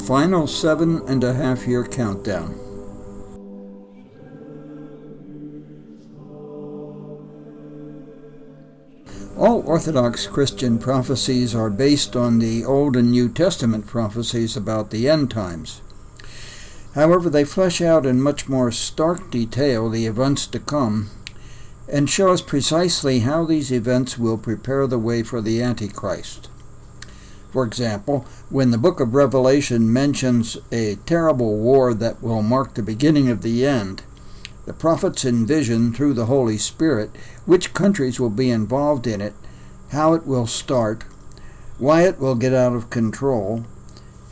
final 7.5-year countdown. All Orthodox Christian prophecies are based on the Old and New Testament prophecies about the end times. However, they flesh out in much more stark detail the events to come and show us precisely how these events will prepare the way for the Antichrist. For example, when the book of Revelation mentions a terrible war that will mark the beginning of the end, the prophets envision through the Holy Spirit which countries will be involved in it, how it will start, why it will get out of control,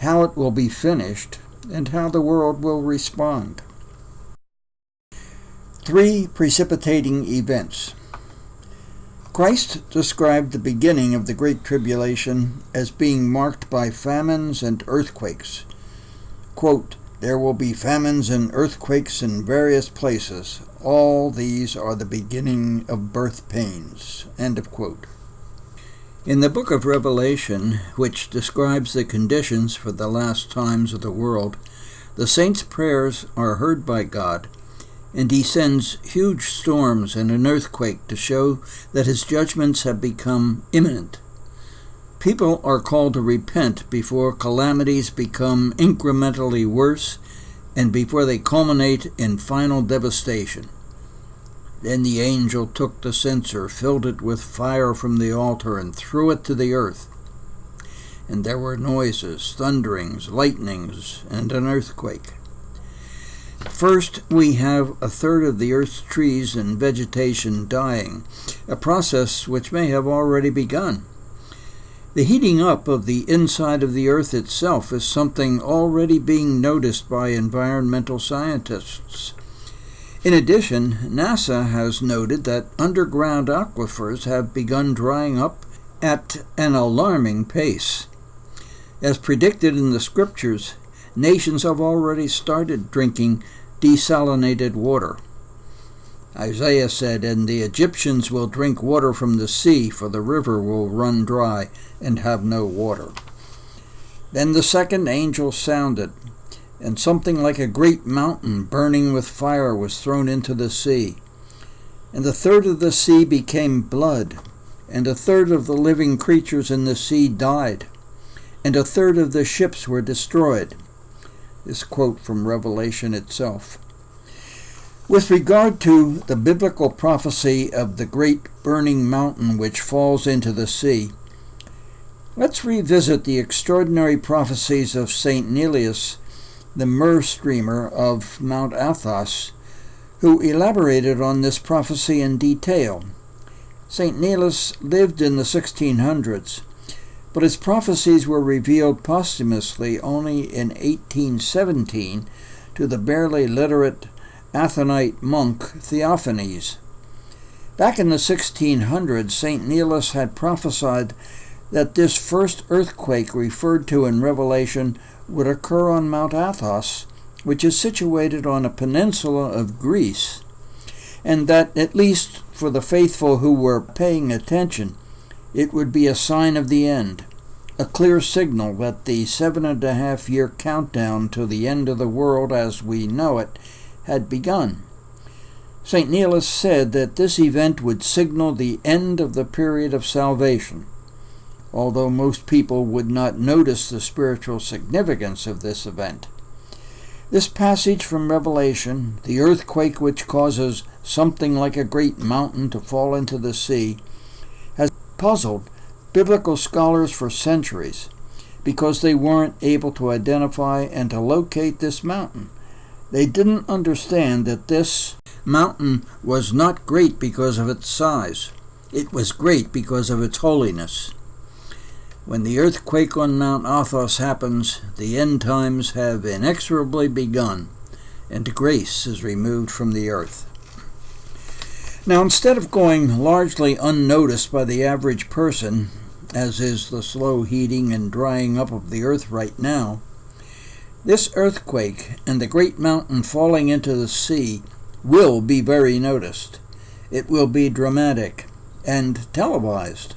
how it will be finished, and how the world will respond. 3 precipitating events. Christ described the beginning of the Great Tribulation as being marked by famines and earthquakes. Quote, "There will be famines and earthquakes in various places. All these are the beginning of birth pains." End of quote. In the book of Revelation, which describes the conditions for the last times of the world, the saints' prayers are heard by God, and he sends huge storms and an earthquake to show that his judgments have become imminent. People are called to repent before calamities become incrementally worse and before they culminate in final devastation. Then the angel took the censer, filled it with fire from the altar, and threw it to the earth. And there were noises, thunderings, lightnings, and an earthquake. First, we have a third of the earth's trees and vegetation dying, a process which may have already begun. The heating up of the inside of the earth itself is something already being noticed by environmental scientists. In addition, NASA has noted that underground aquifers have begun drying up at an alarming pace. As predicted in the scriptures, nations have already started drinking desalinated water. Isaiah said, "And the Egyptians will drink water from the sea, for the river will run dry and have no water." Then the second angel sounded, and something like a great mountain burning with fire was thrown into the sea. And a third of the sea became blood, and a third of the living creatures in the sea died, and a third of the ships were destroyed. This quote from Revelation itself. With regard to the biblical prophecy of the great burning mountain which falls into the sea, let's revisit the extraordinary prophecies of St.Paisios, the myrrh streamer of Mount Athos, who elaborated on this prophecy in detail. St. Paisios lived in the 1600s, but his prophecies were revealed posthumously only in 1817 to the barely literate Athonite monk Theophanes. Back in the 1600s, St. Paisios had prophesied that this first earthquake referred to in Revelation would occur on Mount Athos, which is situated on a peninsula of Greece, and that, at least for the faithful who were paying attention, it would be a sign of the end, a clear signal that the 7.5-year countdown to the end of the world as we know it had begun. St. Paisios said that this event would signal the end of the period of salvation, although most people would not notice the spiritual significance of this event. This passage from Revelation, the earthquake which causes something like a great mountain to fall into the sea, has puzzled biblical scholars for centuries because they weren't able to identify and to locate this mountain. They didn't understand that this mountain was not great because of its size. It was great because of its holiness. When the earthquake on Mount Athos happens, the end times have inexorably begun, and grace is removed from the earth. Now, instead of going largely unnoticed by the average person, as is the slow heating and drying up of the earth right now, this earthquake and the great mountain falling into the sea will be very noticed. It will be dramatic and televised.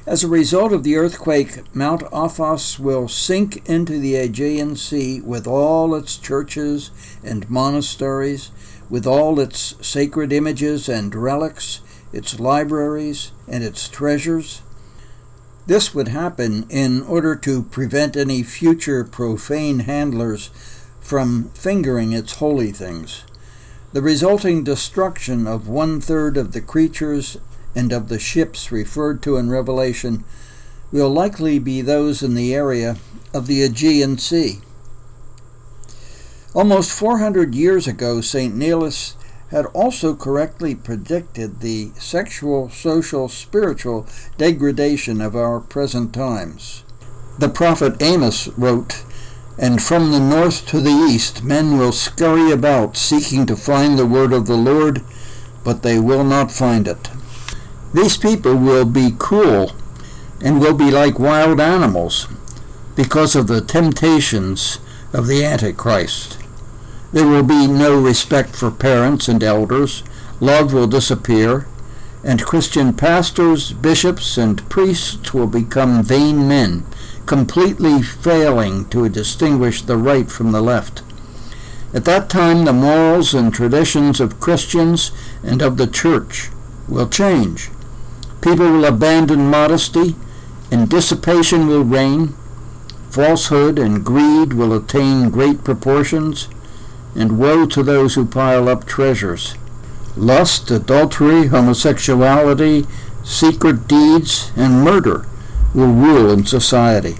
As a result of the earthquake, Mount Athos will sink into the Aegean Sea with all its churches and monasteries, with all its sacred images and relics, its libraries and its treasures. This would happen in order to prevent any future profane handlers from fingering its holy things. The resulting destruction of 1/3 of the creatures and of the ships referred to in Revelation will likely be those in the area of the Aegean Sea. Almost 400 years ago, St. Paisios had also correctly predicted the sexual, social, spiritual degradation of our present times. The prophet Amos wrote, "And from the north to the east men will scurry about, seeking to find the word of the Lord, but they will not find it." These people will be cruel and will be like wild animals because of the temptations of the Antichrist. There will be no respect for parents and elders, love will disappear, and Christian pastors, bishops, and priests will become vain men, completely failing to distinguish the right from the left. At that time, the morals and traditions of Christians and of the Church will change. People will abandon modesty, and dissipation will reign. Falsehood and greed will attain great proportions, and woe to those who pile up treasures. Lust, adultery, homosexuality, secret deeds, and murder will rule in society.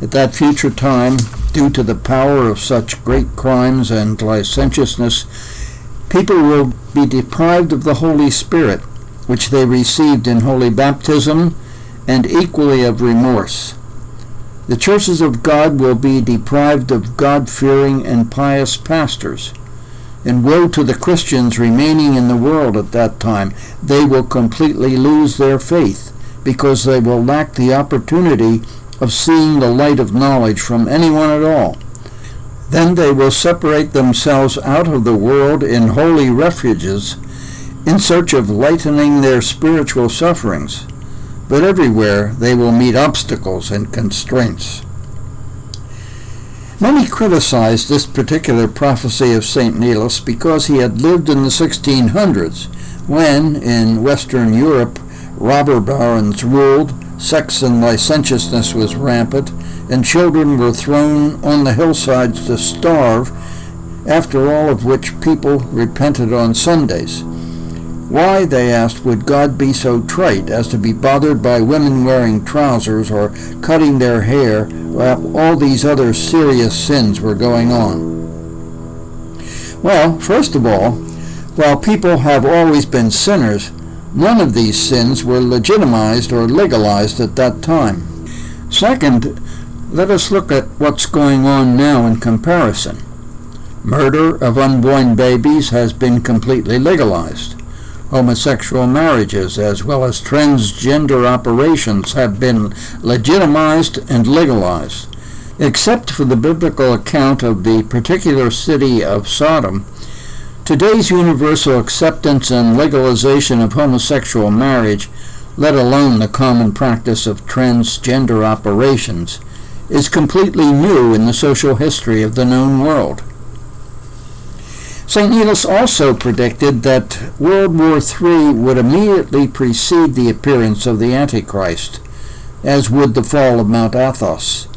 At that future time, due to the power of such great crimes and licentiousness, people will be deprived of the Holy Spirit, which they received in holy baptism, and equally of remorse. The churches of God will be deprived of God-fearing and pious pastors. And woe to the Christians remaining in the world at that time. They will completely lose their faith, because they will lack the opportunity of seeing the light of knowledge from anyone at all. Then they will separate themselves out of the world in holy refuges, in search of lightening their spiritual sufferings. But everywhere they will meet obstacles and constraints. Many criticized this particular prophecy of St. Paisios because he had lived in the 1600s, when, in Western Europe, robber barons ruled, sex and licentiousness was rampant, and children were thrown on the hillsides to starve, after all of which people repented on Sundays. Why, they asked, would God be so trite as to be bothered by women wearing trousers or cutting their hair while all these other serious sins were going on? Well, first of all, while people have always been sinners, none of these sins were legitimized or legalized at that time. Second, let us look at what's going on now in comparison. Murder of unborn babies has been completely legalized. Homosexual marriages as well as transgender operations have been legitimized and legalized. Except for the biblical account of the particular city of Sodom, today's universal acceptance and legalization of homosexual marriage, let alone the common practice of transgender operations, is completely new in the social history of the known world. St. Paisios also predicted that World War III would immediately precede the appearance of the Antichrist, as would the fall of Mount Athos.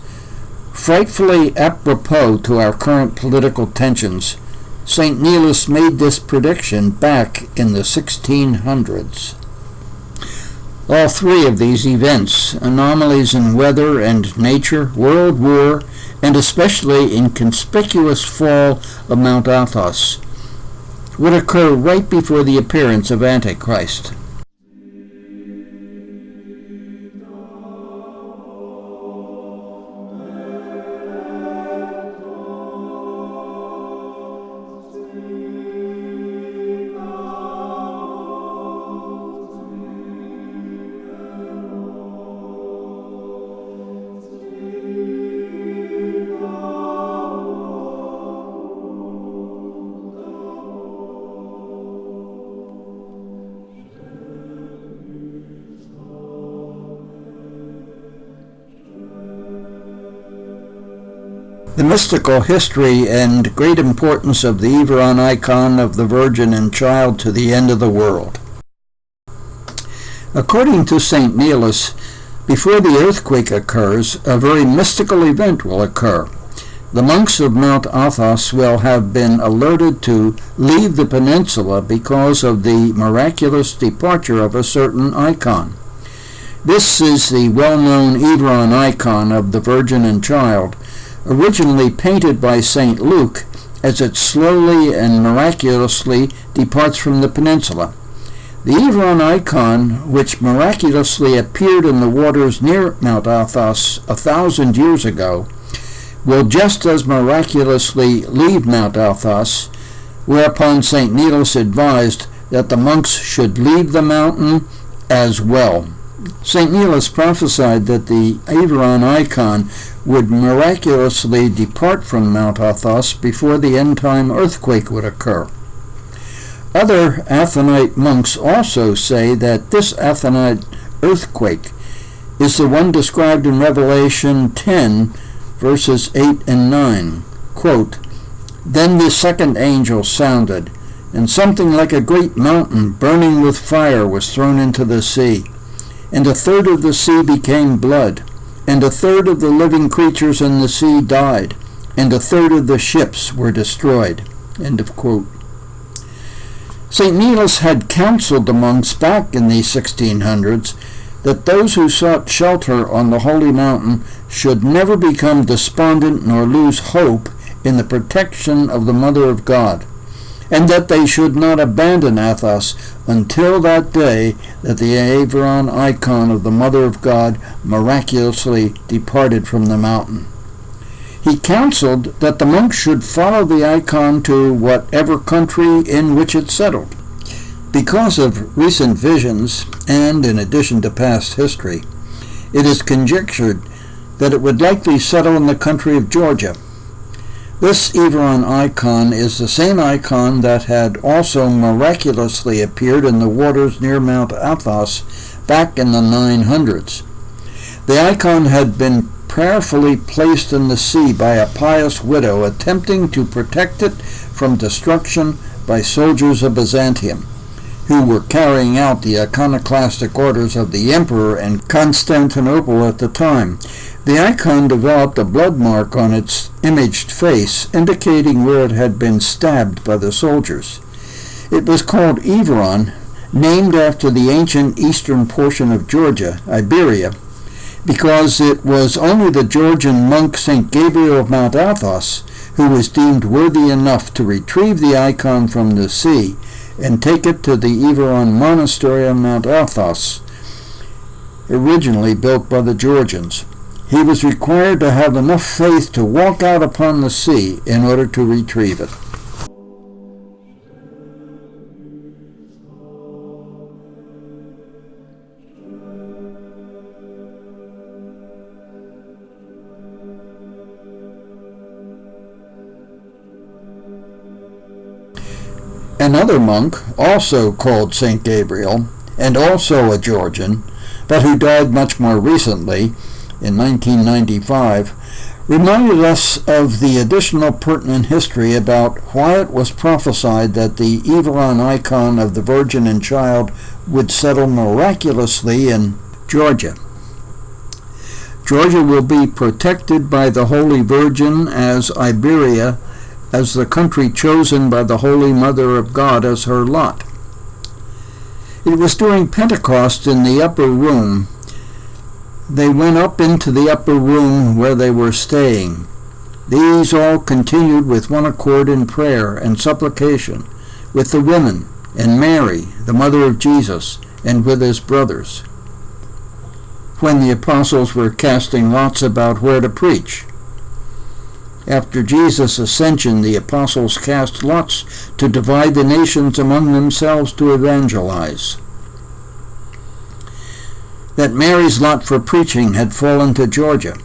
Frightfully apropos to our current political tensions, St. Paisios made this prediction back in the 1600s. All three of these events, anomalies in weather and nature, world war, and especially inconspicuous fall of Mount Athos, would occur right before the appearance of Antichrist. The mystical history and great importance of the Everon icon of the Virgin and Child to the end of the world. According to St. Paisios, before the earthquake occurs, a very mystical event will occur. The monks of Mount Athos will have been alerted to leave the peninsula because of the miraculous departure of a certain icon. This is the well-known Everon icon of the Virgin and Child, originally painted by St. Luke as it slowly and miraculously departs from the peninsula. The Everon icon, which miraculously appeared in the waters near Mount Athos 1,000 years ago, will just as miraculously leave Mount Athos, whereupon St. Paisios advised that the monks should leave the mountain as well. St. Paisios prophesied that the Everon icon would miraculously depart from Mount Athos before the end-time earthquake would occur. Other Athonite monks also say that this Athonite earthquake is the one described in Revelation 10, verses 8 and 9. Quote, "Then the second angel sounded, and something like a great mountain burning with fire was thrown into the sea. And a third of the sea became blood, and a third of the living creatures in the sea died, and a third of the ships were destroyed." End of quote. St. Paisios had counseled the monks back in the 1600s that those who sought shelter on the holy mountain should never become despondent nor lose hope in the protection of the Mother of God, and that they should not abandon Athos until that day that the Everon icon of the Mother of God miraculously departed from the mountain. He counseled that the monks should follow the icon to whatever country in which it settled. Because of recent visions, and in addition to past history, it is conjectured that it would likely settle in the country of Georgia. This Everon icon is the same icon that had also miraculously appeared in the waters near Mount Athos back in the 900s. The icon had been prayerfully placed in the sea by a pious widow attempting to protect it from destruction by soldiers of Byzantium, who were carrying out the iconoclastic orders of the emperor in Constantinople at the time. The icon developed a blood mark on its imaged face, indicating where it had been stabbed by the soldiers. It was called Everon, named after the ancient eastern portion of Georgia, Iberia, because it was only the Georgian monk St. Gabriel of Mount Athos who was deemed worthy enough to retrieve the icon from the sea and take it to the Everon monastery on Mount Athos, originally built by the Georgians. He was required to have enough faith to walk out upon the sea in order to retrieve it. Another monk, also called St. Gabriel, and also a Georgian, but who died much more recently, in 1995, reminded us of the additional pertinent history about why it was prophesied that the Everon icon of the Virgin and Child would settle miraculously in Georgia. Georgia will be protected by the Holy Virgin as Iberia, as the country chosen by the Holy Mother of God as her lot. It was during Pentecost in the upper room. They went up into the upper room where they were staying. These all continued with one accord in prayer and supplication, with the women, and Mary, the mother of Jesus, and with his brothers. When the apostles were casting lots about where to preach. After Jesus' ascension, the apostles cast lots to divide the nations among themselves to evangelize. That Mary's lot for preaching had fallen to Georgia.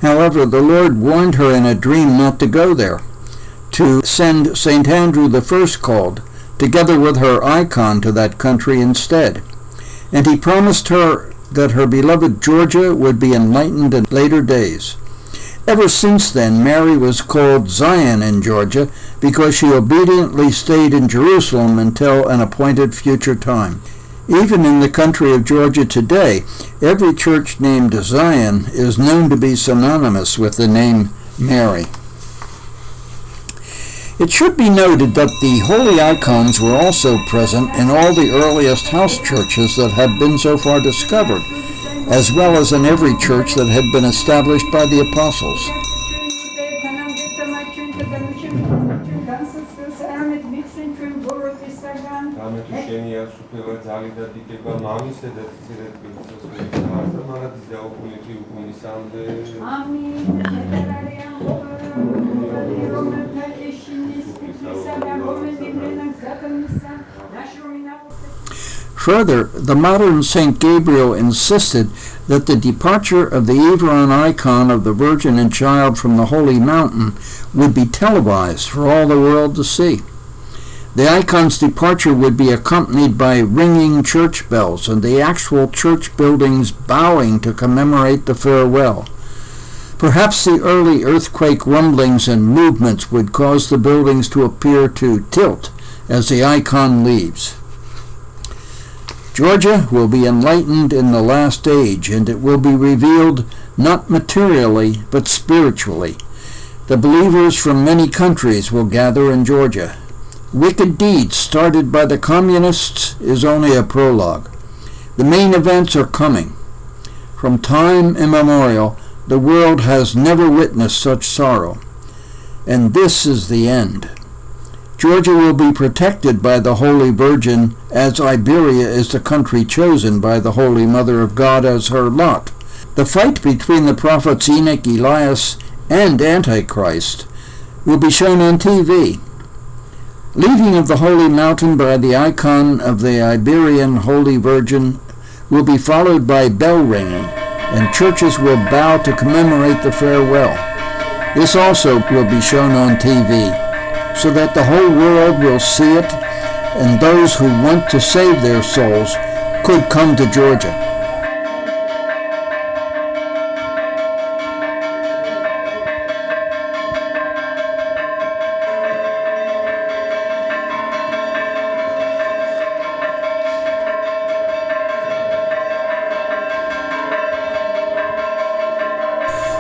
However, the Lord warned her in a dream not to go there, to send St. Andrew the First called, together with her icon, to that country instead. And he promised her that her beloved Georgia would be enlightened in later days. Ever since then, Mary was called Zion in Georgia because she obediently stayed in Jerusalem until an appointed future time. Even in the country of Georgia today, every church named Zion is known to be synonymous with the name Mary. It should be noted that the holy icons were also present in all the earliest house churches that have been so far discovered, as well as in every church that had been established by the apostles. Further, the modern St. Gabriel insisted that the departure of the Everon icon of the Virgin and Child from the Holy Mountain would be televised for all the world to see. The icon's departure would be accompanied by ringing church bells and the actual church buildings bowing to commemorate the farewell. Perhaps the early earthquake rumblings and movements would cause the buildings to appear to tilt as the icon leaves. Georgia will be enlightened in the last age, and it will be revealed not materially but spiritually. The believers from many countries will gather in Georgia. Wicked deeds started by the communists is only a prologue. The main events are coming. From time immemorial, the world has never witnessed such sorrow, and this is the end. Georgia will be protected by the Holy Virgin, as Iberia is the country chosen by the Holy Mother of God as her lot. The fight between the prophets Enoch, Elias, and Antichrist will be shown on TV. Leaving of the Holy Mountain by the icon of the Iberian Holy Virgin will be followed by bell ringing, and churches will bow to commemorate the farewell. This also will be shown on TV, so that the whole world will see it, and those who want to save their souls could come to Georgia.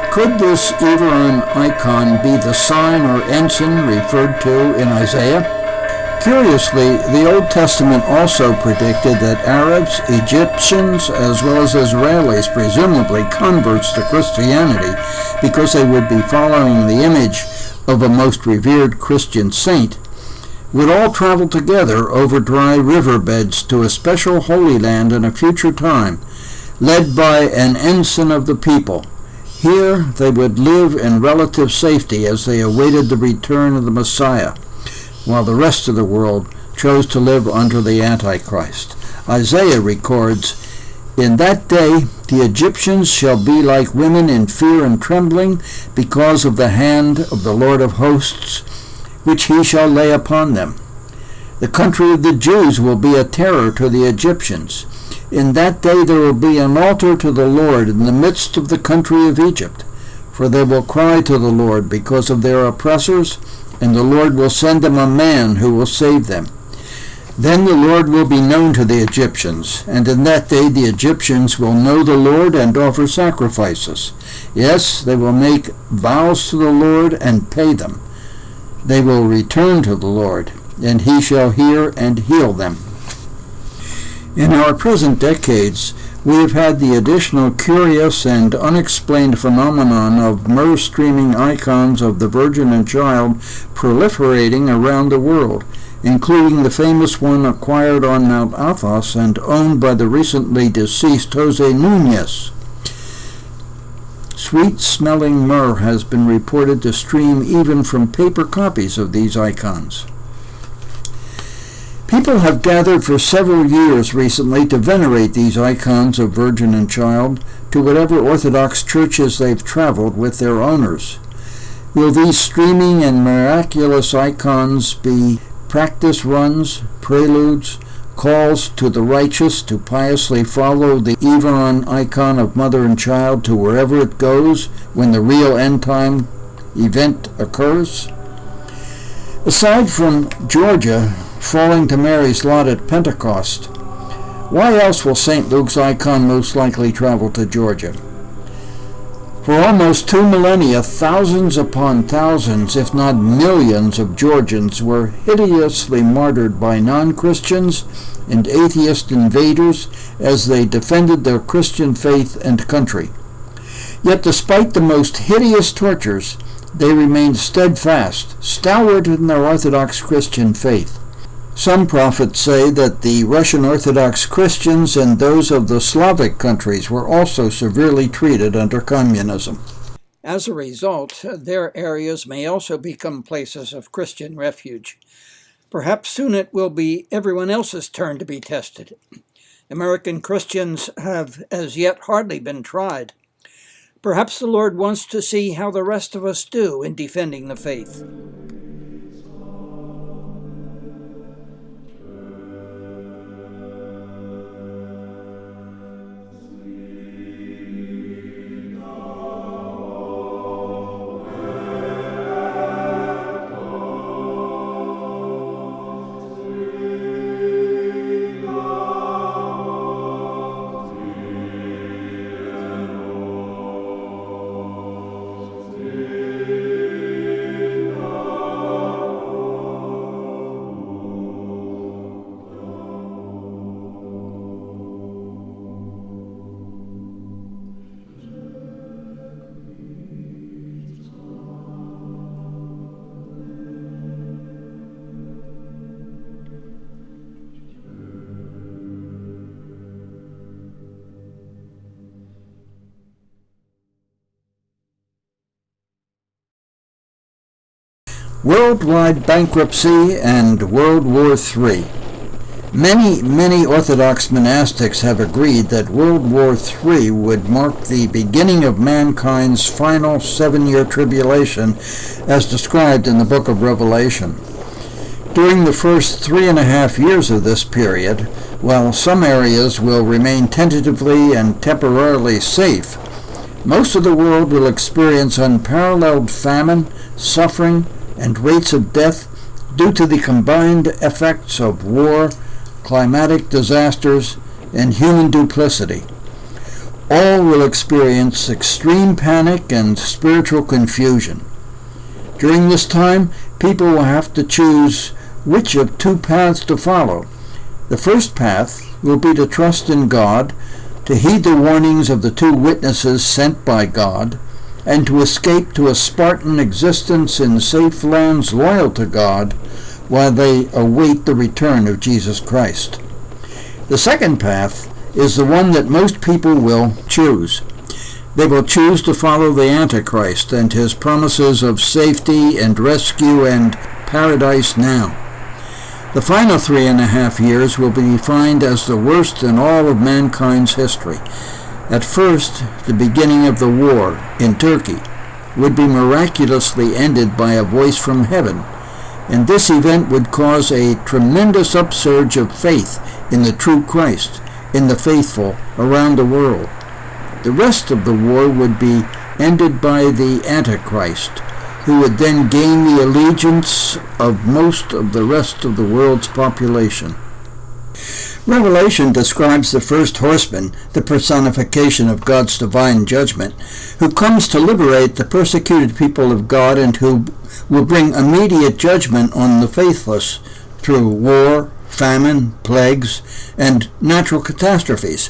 Could this Everon icon be the sign or ensign referred to in Isaiah? Curiously, the Old Testament also predicted that Arabs, Egyptians, as well as Israelis, presumably converts to Christianity, because they would be following the image of a most revered Christian saint, would all travel together over dry riverbeds to a special Holy Land in a future time, led by an ensign of the people. Here they would live in relative safety as they awaited the return of the Messiah, while the rest of the world chose to live under the Antichrist. Isaiah records, "In that day the Egyptians shall be like women in fear and trembling because of the hand of the Lord of hosts, which he shall lay upon them. The country of the Jews will be a terror to the Egyptians. In that day there will be an altar to the Lord in the midst of the country of Egypt, for they will cry to the Lord because of their oppressors, and the Lord will send them a man who will save them. Then the Lord will be known to the Egyptians, and in that day the Egyptians will know the Lord and offer sacrifices. Yes, they will make vows to the Lord and pay them. They will return to the Lord, and he shall hear and heal them." In our present decades, we have had the additional curious and unexplained phenomenon of myrrh-streaming icons of the Virgin and Child proliferating around the world, including the famous one acquired on Mount Athos and owned by the recently deceased Jose Nunez. Sweet-smelling myrrh has been reported to stream even from paper copies of these icons. People have gathered for several years recently to venerate these icons of Virgin and Child to whatever Orthodox churches they've traveled with their owners. Will these streaming and miraculous icons be practice runs, preludes, calls to the righteous to piously follow the Everon icon of mother and child to wherever it goes when the real end-time event occurs? Aside from Georgia falling to Mary's lot at Pentecost, why else will St. Luke's icon most likely travel to Georgia? For almost 2 millennia, thousands upon thousands, if not millions, of Georgians were hideously martyred by non-Christians and atheist invaders as they defended their Christian faith and country. Yet despite the most hideous tortures, they remained steadfast, stalwart in their Orthodox Christian faith. Some prophets say that the Russian Orthodox Christians and those of the Slavic countries were also severely treated under communism. As a result, their areas may also become places of Christian refuge. Perhaps soon it will be everyone else's turn to be tested. American Christians have as yet hardly been tried. Perhaps the Lord wants to see how the rest of us do in defending the faith. Worldwide bankruptcy and World War III. Many Orthodox monastics have agreed that World War III would mark the beginning of mankind's final 7-year tribulation as described in the book of Revelation. During the first 3.5 years of this period, while some areas will remain tentatively and temporarily safe, most of the world will experience unparalleled famine, suffering, and rates of death due to the combined effects of war, climatic disasters, and human duplicity. All will experience extreme panic and spiritual confusion. During this time, people will have to choose which of two paths to follow. The first path will be to trust in God, to heed the warnings of the two witnesses sent by God, and to escape to a Spartan existence in safe lands loyal to God while they await the return of Jesus Christ. The second path is the one that most people will choose. They will choose to follow the Antichrist and his promises of safety and rescue and paradise now. The final 3.5 years will be defined as the worst in all of mankind's history. At first, the beginning of the war in Turkey would be miraculously ended by a voice from heaven, and this event would cause a tremendous upsurge of faith in the true Christ, in the faithful around the world. The rest of the war would be ended by the Antichrist, who would then gain the allegiance of most of the rest of the world's population. Revelation describes the first horseman, the personification of God's divine judgment, who comes to liberate the persecuted people of God and who will bring immediate judgment on the faithless through war, famine, plagues, and natural catastrophes.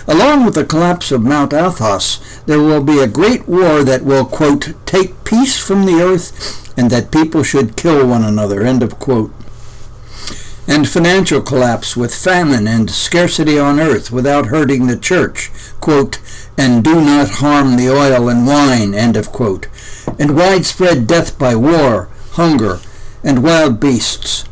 Along with the collapse of Mount Athos, there will be a great war that will, quote, take peace from the earth and that people should kill one another, end of quote. And financial collapse with famine and scarcity on earth without hurting the church, quote, and do not harm the oil and wine, end of quote, and widespread death by war, hunger, and wild beasts.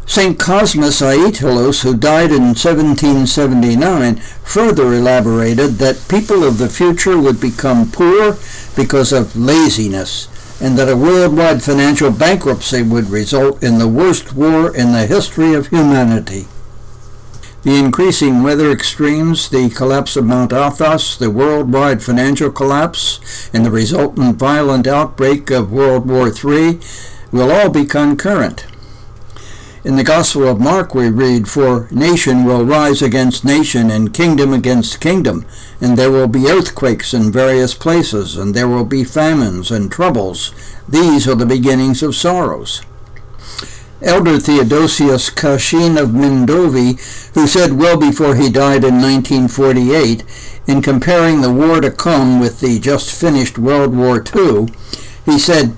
St. Cosmas Aetelos, who died in 1779, further elaborated that people of the future would become poor because of laziness, and that a worldwide financial bankruptcy would result in the worst war in the history of humanity. The increasing weather extremes, the collapse of Mount Athos, the worldwide financial collapse, and the resultant violent outbreak of World War III will all be concurrent. In the Gospel of Mark we read, "For nation will rise against nation, and kingdom against kingdom, and there will be earthquakes in various places, and there will be famines and troubles. These are the beginnings of sorrows." Elder Theodosius Kashin of Mendovi, who said well before he died in 1948, in comparing the war to come with the just finished World War II, he said,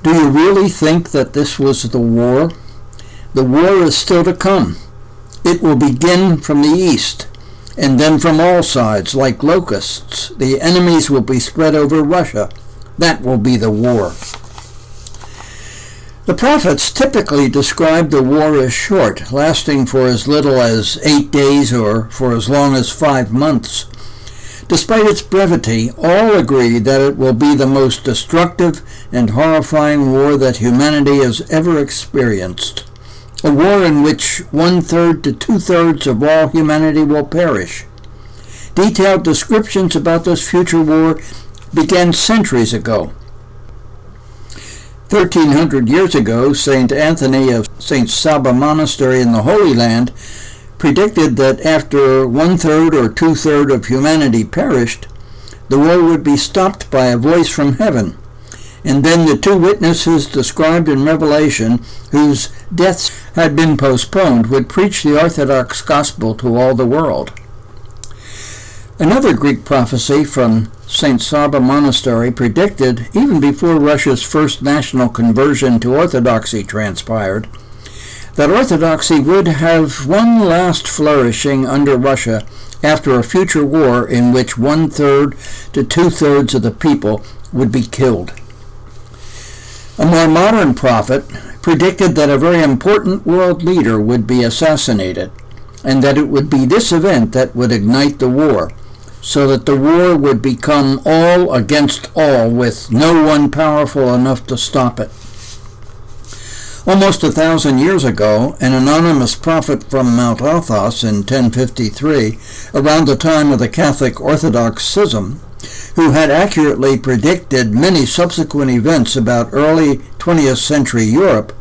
"Do you really think that this was the war? The war is still to come. It will begin from the east, and then from all sides, like locusts. The enemies will be spread over Russia. That will be the war." The prophets typically describe the war as short, lasting for as little as 8 days or for as long as 5 months. Despite its brevity, all agree that it will be the most destructive and horrifying war that humanity has ever experienced. A war in which 1/3 to 2/3 of all humanity will perish. Detailed descriptions about this future war began centuries ago. 1,300 years ago, St. Anthony of St. Saba Monastery in the Holy Land predicted that after 1/3 or 2/3 of humanity perished, the war would be stopped by a voice from heaven, and then the 2 witnesses described in Revelation, whose deaths had been postponed, would preach the Orthodox gospel to all the world. Another Greek prophecy from St. Saba Monastery predicted, even before Russia's first national conversion to Orthodoxy transpired, that Orthodoxy would have one last flourishing under Russia after a future war in which 1/3 to 2/3 of the people would be killed. A more modern prophet predicted that a very important world leader would be assassinated, and that it would be this event that would ignite the war, so that the war would become all against all, with no one powerful enough to stop it. Almost 1,000 years ago, an anonymous prophet from Mount Athos in 1053, around the time of the Catholic Orthodox schism, who had accurately predicted many subsequent events about early 20th century Europe,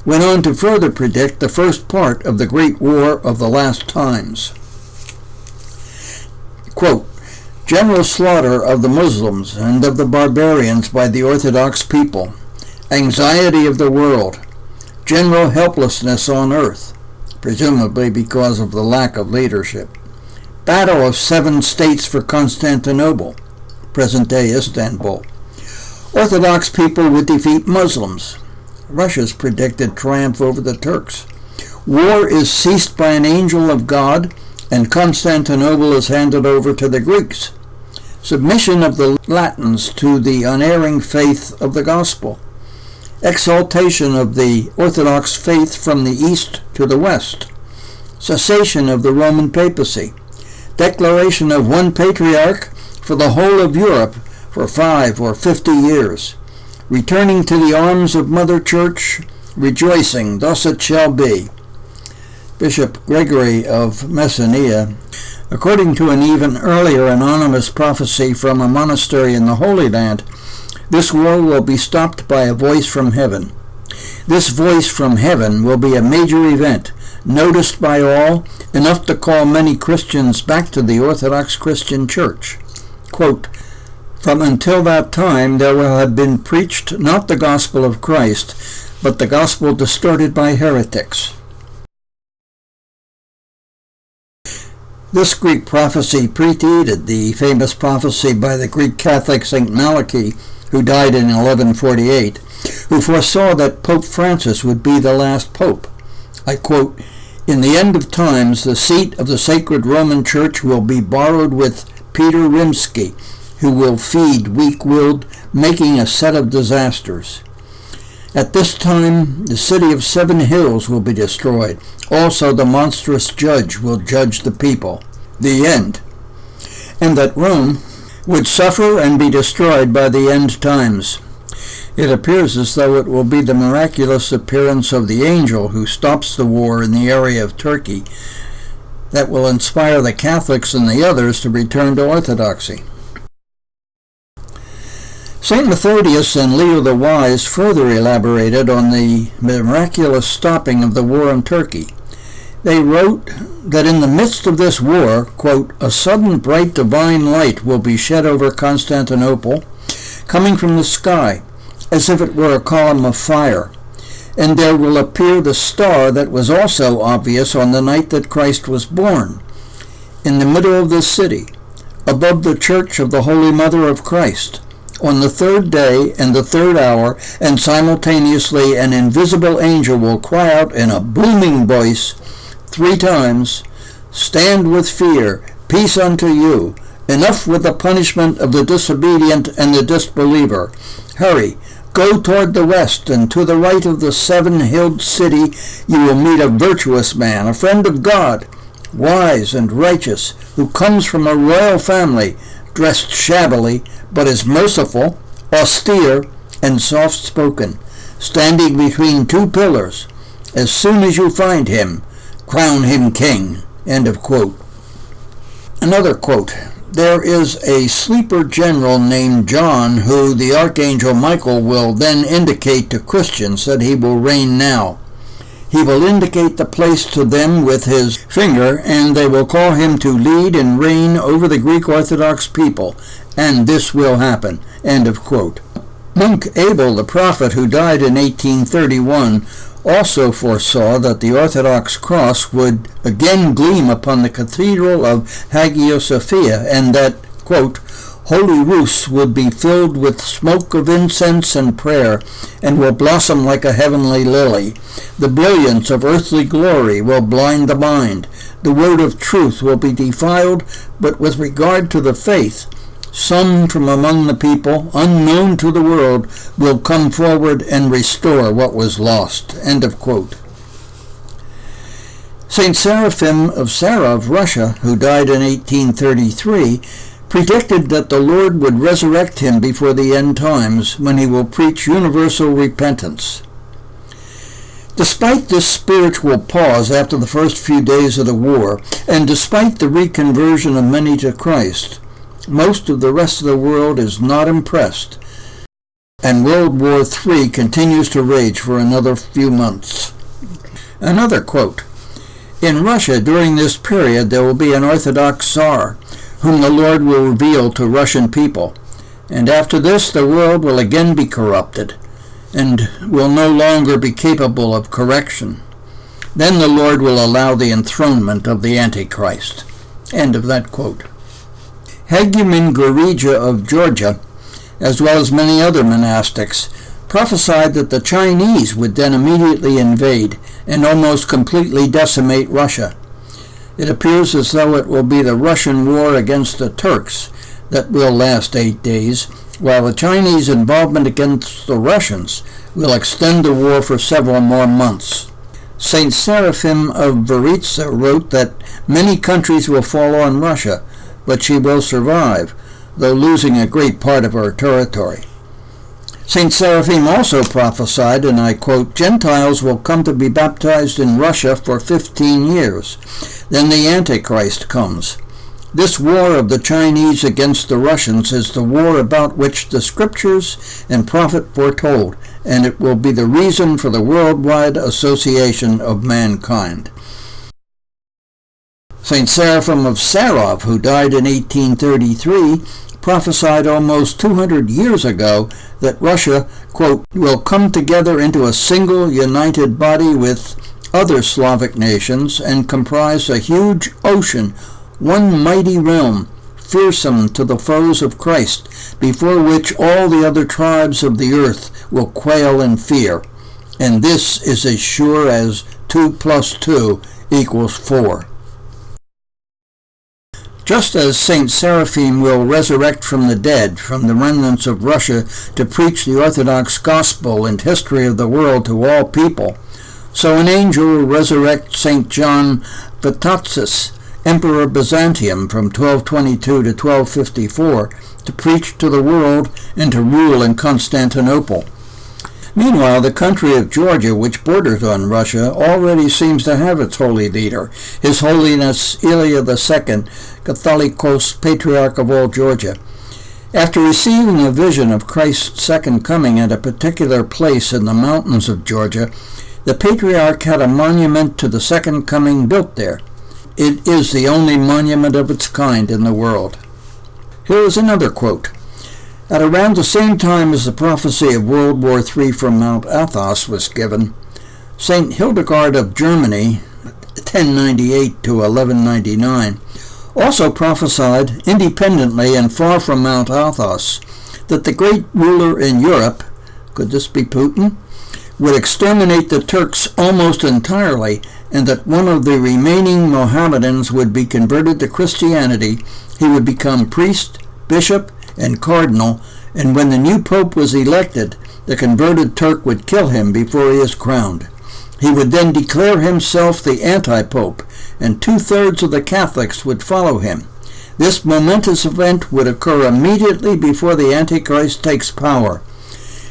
went on to further predict the first part of the Great War of the Last Times. Quote, "General slaughter of the Muslims and of the barbarians by the Orthodox people, anxiety of the world, general helplessness on earth, presumably because of the lack of leadership, battle of 7 states for Constantinople, present-day Istanbul, Orthodox people would defeat Muslims, Russia's predicted triumph over the Turks, war is ceased by an angel of God, and Constantinople is handed over to the Greeks, submission of the Latins to the unerring faith of the gospel, exaltation of the Orthodox faith from the east to the west, cessation of the Roman papacy, declaration of one patriarch for the whole of Europe for 5 or 50 years, returning to the arms of Mother Church, rejoicing, thus it shall be." Bishop Gregory of Messenia, according to an even earlier anonymous prophecy from a monastery in the Holy Land, this war will be stopped by a voice from heaven. This voice from heaven will be a major event, noticed by all, enough to call many Christians back to the Orthodox Christian Church. Quote, "From until that time there will have been preached not the gospel of Christ, but the gospel distorted by heretics." This Greek prophecy preceded the famous prophecy by the Greek Catholic St. Malachi, who died in 1148, who foresaw that Pope Francis would be the last pope. I quote, "In the end of times, the seat of the sacred Roman Church will be borrowed with Peter Rimsky, who will feed weak-willed, making a set of disasters. At this time, the city of 7 hills will be destroyed. Also, the monstrous judge will judge the people." The end. And that Rome would suffer and be destroyed by the end times. It appears as though it will be the miraculous appearance of the angel who stops the war in the area of Turkey that will inspire the Catholics and the others to return to orthodoxy. St.Paisios and Leo the Wise further elaborated on the miraculous stopping of the war in Turkey. They wrote that in the midst of this war, quote, a sudden bright divine light will be shed over Constantinople, coming from the sky, as if it were a column of fire, and there will appear the star that was also obvious on the night that Christ was born, in the middle of the city, above the church of the Holy Mother of Christ, on the third day and the third hour, and simultaneously an invisible angel will cry out in a booming voice 3 times, stand with fear, peace unto you, enough with the punishment of the disobedient and the disbeliever. Hurry, go toward the west, and to the right of the 7-hilled city you will meet a virtuous man, a friend of God, wise and righteous, who comes from a royal family, dressed shabbily, but is merciful, austere, and soft-spoken, standing between 2 pillars. As soon as you find him, crown him king. End of quote. Another quote. There is a sleeper general named John who the Archangel Michael will then indicate to Christians that he will reign now. He will indicate the place to them with his finger, and they will call him to lead and reign over the Greek Orthodox people, and this will happen. End of quote. Monk Abel, the prophet who died in 1831, also foresaw that the Orthodox cross would again gleam upon the cathedral of Hagia Sophia, and that, quote, holy roofs would be filled with smoke of incense and prayer, and will blossom like a heavenly lily. The brilliance of earthly glory will blind the mind. The word of truth will be defiled, but with regard to the faith, some from among the people, unknown to the world, will come forward and restore what was lost. End of quote. St. Seraphim of Sarov, Russia, who died in 1833, predicted that the Lord would resurrect him before the end times, when he will preach universal repentance. Despite this spiritual pause after the first few days of the war, and despite the reconversion of many to Christ, most of the rest of the world is not impressed, and World War III continues to rage for another few months. Another quote. In Russia, during this period, there will be an Orthodox Tsar, whom the Lord will reveal to Russian people, and after this the world will again be corrupted, and will no longer be capable of correction. Then the Lord will allow the enthronement of the Antichrist. End of that quote. Hegumen Gorija of Georgia, as well as many other monastics, prophesied that the Chinese would then immediately invade and almost completely decimate Russia. It appears as though it will be the Russian war against the Turks that will last 8 days, while the Chinese involvement against the Russians will extend the war for several more months. St. Seraphim of Varitsa wrote that many countries will fall on Russia, but she will survive, though losing a great part of her territory. St. Seraphim also prophesied, and I quote, Gentiles will come to be baptized in Russia for 15 years. Then the Antichrist comes. This war of the Chinese against the Russians is the war about which the Scriptures and prophet foretold, and it will be the reason for the worldwide association of mankind. St. Seraphim of Sarov, who died in 1833, prophesied almost 200 years ago that Russia, quote, will come together into a single united body with other Slavic nations and comprise a huge ocean, one mighty realm, fearsome to the foes of Christ, before which all the other tribes of the earth will quail in fear. And this is as sure as 2 + 2 = 4. Just as St. Seraphim will resurrect from the dead, from the remnants of Russia, to preach the Orthodox gospel and history of the world to all people, so an angel will resurrect St. John Vatotsis Emperor Byzantium from 1222 to 1254 to preach to the world and to rule in Constantinople. Meanwhile, the country of Georgia, which borders on Russia, already seems to have its holy leader, His Holiness Ilya II, Catholicos, Patriarch of all Georgia. After receiving a vision of Christ's second coming at a particular place in the mountains of Georgia, the Patriarch had a monument to the second coming built there. It is the only monument of its kind in the world. Here is another quote. At around the same time as the prophecy of World War III from Mount Athos was given, St. Hildegard of Germany, 1098 to 1199, also prophesied independently and far from Mount Athos that the great ruler in Europe, could this be Putin, would exterminate the Turks almost entirely, and that one of the remaining Mohammedans would be converted to Christianity. He would become priest, bishop, and cardinal, and when the new pope was elected, the converted Turk would kill him before he is crowned. He would then declare himself the anti-pope, and 2/3 of the Catholics would follow him. This momentous event would occur immediately before the Antichrist takes power.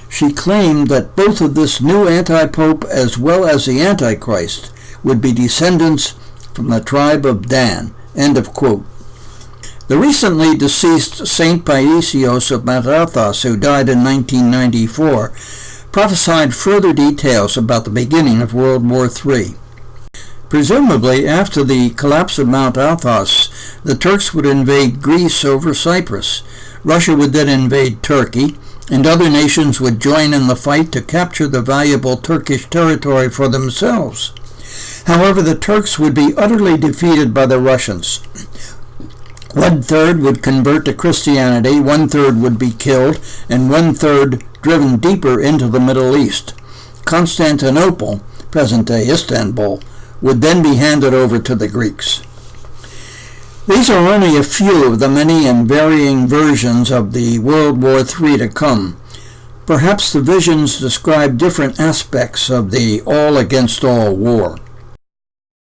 She claimed that both of this new anti-pope as well as the Antichrist would be descendants from the tribe of Dan. End of quote. The recently deceased St.Paisios of Mount Athos, who died in 1994, prophesied further details about the beginning of World War III. Presumably, after the collapse of Mount Athos, the Turks would invade Greece over Cyprus. Russia would then invade Turkey, and other nations would join in the fight to capture the valuable Turkish territory for themselves. However, the Turks would be utterly defeated by the Russians. 1/3 would convert to Christianity, 1/3 would be killed, and 1/3 driven deeper into the Middle East. Constantinople, present-day Istanbul, would then be handed over to the Greeks. These are only a few of the many and varying versions of the World War III to come. Perhaps the visions describe different aspects of the all-against-all war.